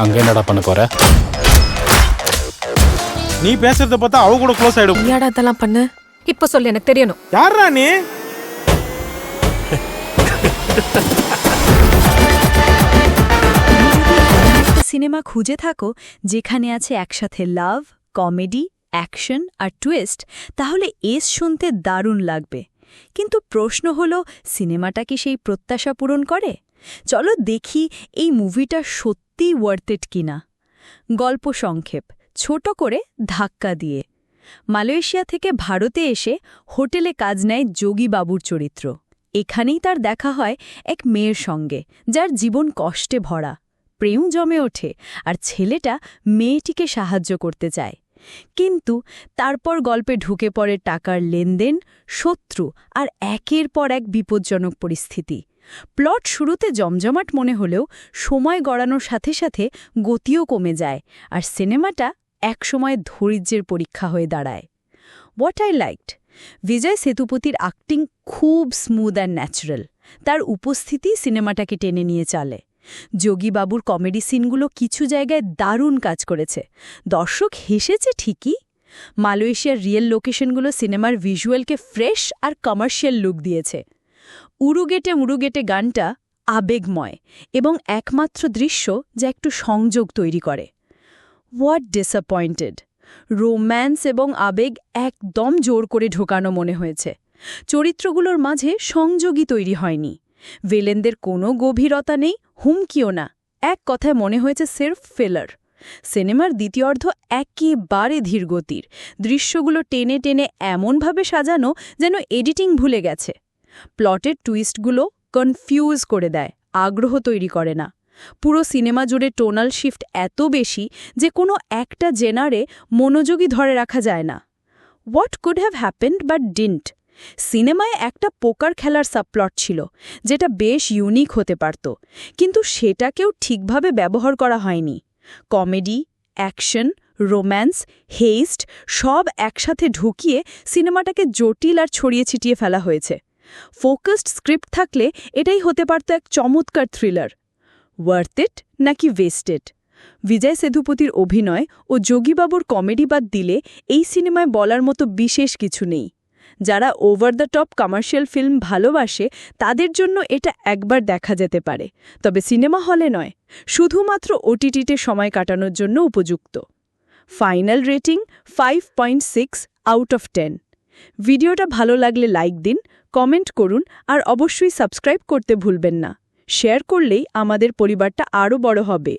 அங்க என்னடா பண்ண போற? நீ பேசுறத பார்த்தா அவ கூட க்ளோஸ் ஆயிடும். யாரா அதெல்லாம் பண்ண? இப்ப சொல்லு, எனக்கு தெரியணும். யாரா நீ? সিনেমা খুঁজে থাকো যেখানে আছে একসাথে লাভ, কমেডি, অ্যাকশন আর টুইস্ট, তাহলে এস শুনতে দারুণ লাগবে। কিন্তু প্রশ্ন হলো, সিনেমাটা কি সেই প্রত্যাশা পূরণ করে? চলো দেখি এই মুভিটা সত্যিই ওয়ার্থ ইট কিনা। গল্প সংক্ষেপ, ছোট করে ধাক্কা দিয়ে। মালয়েশিয়া থেকে ভারতে এসে হোটেলে কাজ নেয় যোগী বাবুর চরিত্র। এখানেই তার দেখা হয় এক মেয়ের সঙ্গে, যার জীবন কষ্টে ভরা। প্রেম জমে ওঠে আর ছেলেটা মেয়েটিকে সাহায্য করতে চায়। কিন্তু তারপর গল্পে ঢুকে পড়ে টাকার লেনদেন, শত্রু আর একের পর এক বিপজ্জনক পরিস্থিতি। প্লট শুরুতে জমজমাট মনে হলেও সময় গড়ানোর সাথে সাথে গতিও কমে যায়, আর সিনেমাটা একসময় ধৈর্যের পরীক্ষা হয়ে দাঁড়ায়। হোয়াট আই লাইকড, বিজয় সেতুপতির অ্যাক্টিং খুব স্মুথ অ্যান্ড ন্যাচারাল। তার উপস্থিতি সিনেমাটাকে টেনে নিয়ে চলে। যোগী বাবুর কমেডি সিনগুলো কিছু জায়গায় দারুণ কাজ করেছে, দর্শক হেসেছে ঠিকই। মালয়েশিয়ার রিয়েল লোকেশনগুলো সিনেমার ভিজুয়ালকে ফ্রেশ আর কমার্শিয়াল লুক দিয়েছে। উরুগেটে মুরুগেটে গানটা আবেগময় এবং একমাত্র দৃশ্য যা একটু সংযোগ তৈরি করে। হোয়াট ডিসঅ্যাপয়েন্টেড, রোম্যান্স এবং আবেগ একদম জোর করে ঢোকানো মনে হয়েছে। চরিত্রগুলোর মাঝে সংযোগই তৈরি হয়নি। ভিলেনদের কোনো গভীরতা নেই, হুমকিও না। এক কথায় মনে হয়েছে সির্ফ ফিলার। সিনেমার দ্বিতীয়ার্ধ একেবারে ধীরগতির, দৃশ্যগুলো টেনে টেনে এমনভাবে সাজানো যেন এডিটিং ভুলে গেছে। প্লটের টুইস্টগুলো কনফিউজ করে দেয়, আগ্রহ তৈরি করে না। পুরো সিনেমা জুড়ে টোনাল শিফট এত বেশি যে কোনো একটা জেনারে মনোযোগী ধরে রাখা যায় না। What could have happened but dint, সিনেমায় একটা পোকার খেলার সাবপ্লট ছিল যেটা বেশ ইউনিক হতে পারত, কিন্তু সেটাকেও ঠিকভাবে ব্যবহার করা হয়নি। কমেডি, অ্যাকশন, রোম্যান্স, হেইস্ট সব একসাথে ঢুকিয়ে সিনেমাটাকে জটিল আর ছড়িয়ে ছিটিয়ে ফেলা হয়েছে। ফোকাসড স্ক্রিপ্ট থাকলে এটাই হতে পারত এক চমৎকার থ্রিলার। ওয়ার্থ ইট নাকি ওয়েস্টেড? বিজয় সেতুপতির অভিনয় ও যোগীবাবুর কমেডি বাদ দিলে এই সিনেমায় বলার মতো বিশেষ কিছু নেই। যারা over the top commercial film ভালোবাসে তাদের জন্য এটা একবার দেখা যেতে পারে, তবে সিনেমা হলে নয়, শুধুমাত্র ওটিটিতে সময় কাটানোর জন্য উপযুক্ত। Final rating 5.6 out of 10। ভিডিওটা ভালো লাগলে লাইক দিন, কমেন্ট করুন আর অবশ্যই সাবস্ক্রাইব করতে ভুলবেন না। শেয়ার করলেই আমাদের পরিবারটা আরও বড় হবে।